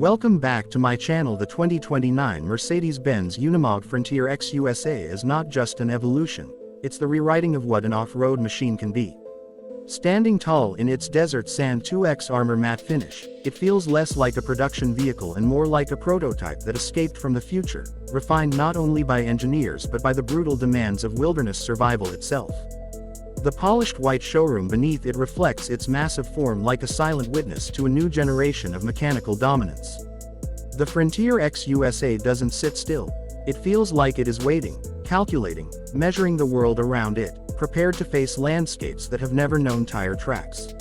Welcome back to my channel. The 2029 Mercedes-Benz UnimogFrontierX USA is not just an evolution, it's the rewriting of what an off-road machine can be. Standing tall in its desert sand 2X armor matte finish, it feels less like a production vehicle and more like a prototype that escaped from the future, refined not only by engineers but by the brutal demands of wilderness survival itself. The polished white showroom beneath it reflects its massive form like a silent witness to a new generation of mechanical dominance. The FrontierX USA doesn't sit still. It feels like it is waiting, calculating, measuring the world around it, prepared to face landscapes that have never known tire tracks.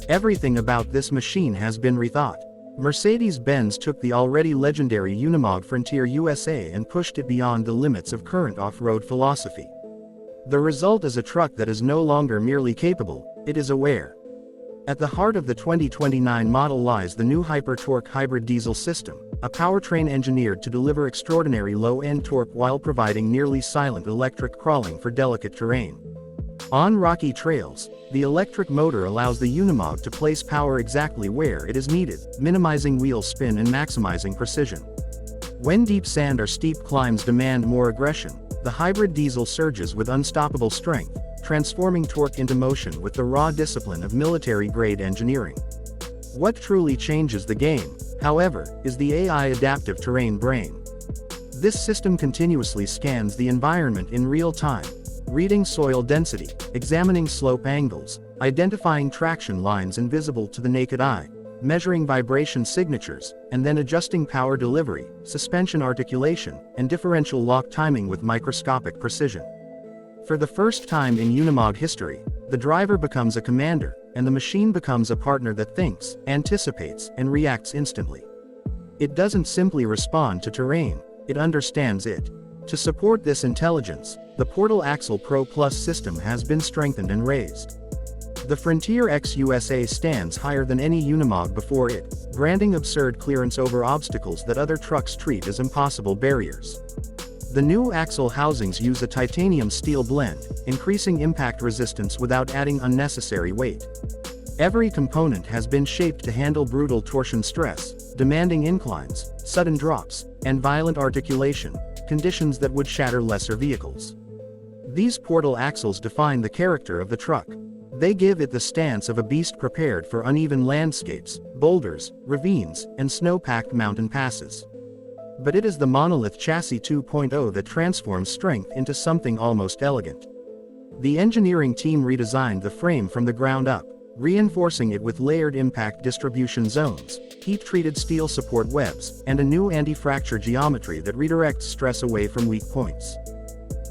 Everything about this machine has been rethought. Mercedes-Benz took the already legendary Unimog Frontier USA and pushed it beyond the limits of current off-road philosophy. The result is a truck that is no longer merely capable, it is aware. At the heart of the 2029 model lies the new hyper-torque hybrid diesel system, a powertrain engineered to deliver extraordinary low-end torque while providing nearly silent electric crawling for delicate terrain. On rocky trails, the electric motor allows the Unimog to place power exactly where it is needed, minimizing wheel spin and maximizing precision. When deep sand or steep climbs demand more aggression, the hybrid diesel surges with unstoppable strength, transforming torque into motion with the raw discipline of military-grade engineering. What truly changes the game, however, is the AI adaptive terrain brain. This system continuously scans the environment in real time, reading soil density, examining slope angles, identifying traction lines invisible to the naked eye, measuring vibration signatures, and then adjusting power delivery, suspension articulation, and differential lock timing with microscopic precision. For the first time in Unimog history, the driver becomes a commander, and the machine becomes a partner that thinks, anticipates, and reacts instantly. It doesn't simply respond to terrain, it understands it. To support this intelligence, the Portal Axle Pro Plus system has been strengthened and raised. The FrontierX USA stands higher than any Unimog before it, granting absurd clearance over obstacles that other trucks treat as impossible barriers. The new axle housings use a titanium steel blend, increasing impact resistance without adding unnecessary weight. Every component has been shaped to handle brutal torsion stress, demanding inclines, sudden drops, and violent articulation, conditions that would shatter lesser vehicles. These portal axles define the character of the truck. They give it the stance of a beast prepared for uneven landscapes, boulders, ravines, and snow-packed mountain passes. But it is the monolith chassis 2.0 that transforms strength into something almost elegant. The engineering team redesigned the frame from the ground up, reinforcing it with layered impact distribution zones, heat-treated steel support webs, and a new anti-fracture geometry that redirects stress away from weak points.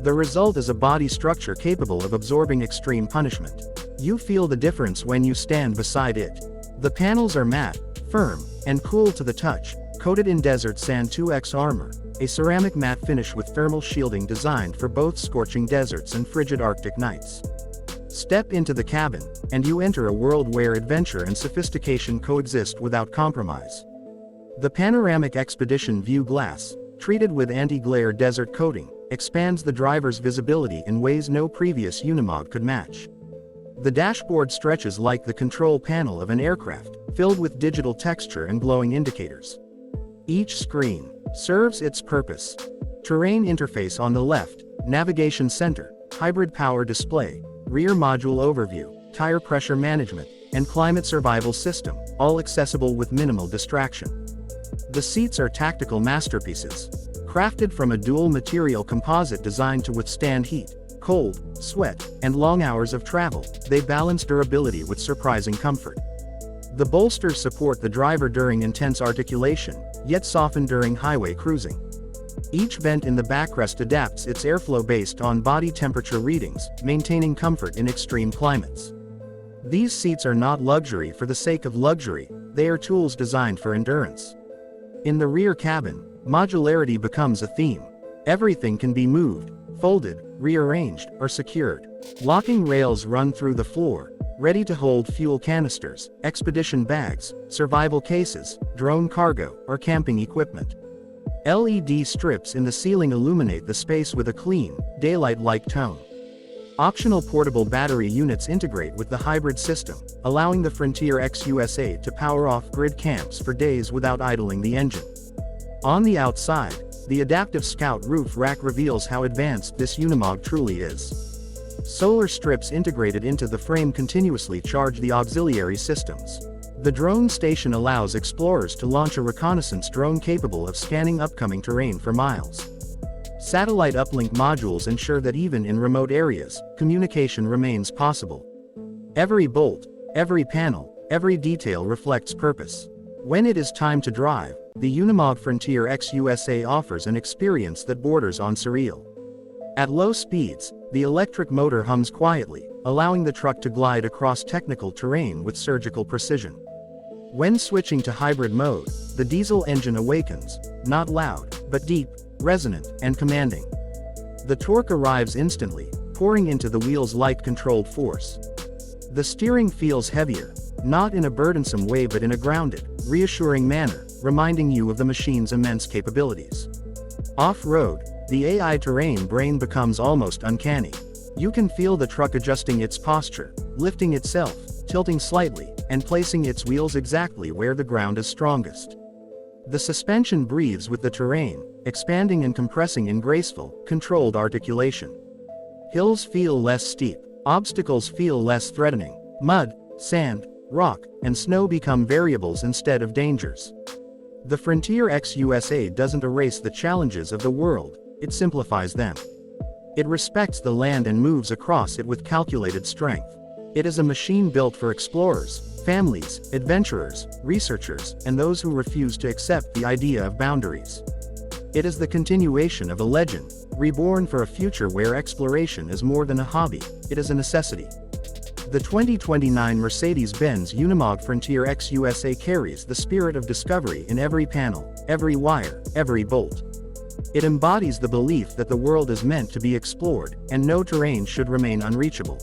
The result is a body structure capable of absorbing extreme punishment. You feel the difference when you stand beside it. The panels are matte, firm, and cool to the touch, coated in desert sand 2X armor, a ceramic matte finish with thermal shielding designed for both scorching deserts and frigid Arctic nights. Step into the cabin, and you enter a world where adventure and sophistication coexist without compromise. The panoramic Expedition View glass, treated with anti-glare desert coating, expands the driver's visibility in ways no previous Unimog could match. The dashboard stretches like the control panel of an aircraft, filled with digital texture and glowing indicators. Each screen serves its purpose. Terrain interface on the left, navigation center, hybrid power display, rear module overview, tire pressure management, and climate survival system, all accessible with minimal distraction. The seats are tactical masterpieces. Crafted from a dual-material composite designed to withstand heat, cold, sweat, and long hours of travel, they balance durability with surprising comfort. The bolsters support the driver during intense articulation, yet soften during highway cruising. Each vent in the backrest adapts its airflow based on body temperature readings, maintaining comfort in extreme climates. These seats are not luxury for the sake of luxury, they are tools designed for endurance. In the rear cabin, modularity becomes a theme. Everything can be moved, folded, rearranged, or secured. Locking rails run through the floor, ready to hold fuel canisters, expedition bags, survival cases, drone cargo, or camping equipment. LED strips in the ceiling illuminate the space with a clean, daylight-like tone. Optional portable battery units integrate with the hybrid system, allowing the FrontierX USA to power off-grid camps for days without idling the engine. On the outside, the adaptive Scout roof rack reveals how advanced this Unimog truly is. Solar strips integrated into the frame continuously charge the auxiliary systems. The drone station allows explorers to launch a reconnaissance drone capable of scanning upcoming terrain for miles. Satellite uplink modules ensure that even in remote areas, communication remains possible. Every bolt, every panel, every detail reflects purpose. When it is time to drive, the UnimogFrontierX USA offers an experience that borders on surreal. At low speeds, the electric motor hums quietly, allowing the truck to glide across technical terrain with surgical precision. When switching to hybrid mode, the diesel engine awakens, not loud, but deep, resonant, and commanding. The torque arrives instantly, pouring into the wheels like controlled force. The steering feels heavier, not in a burdensome way but in a grounded, reassuring manner, reminding you of the machine's immense capabilities. Off-road, the AI terrain brain becomes almost uncanny. You can feel the truck adjusting its posture, lifting itself, tilting slightly, and placing its wheels exactly where the ground is strongest. The suspension breathes with the terrain, expanding and compressing in graceful, controlled articulation. Hills feel less steep, obstacles feel less threatening. Mud, sand, rock, and snow become variables instead of dangers. The FrontierX USA doesn't erase the challenges of the world, it simplifies them. It respects the land and moves across it with calculated strength. It is a machine built for explorers, families, adventurers, researchers, and those who refuse to accept the idea of boundaries. It is the continuation of a legend, reborn for a future where exploration is more than a hobby, it is a necessity. The 2029 Mercedes-Benz UnimogFrontierX USA carries the spirit of discovery in every panel, every wire, every bolt. It embodies the belief that the world is meant to be explored, and no terrain should remain unreachable.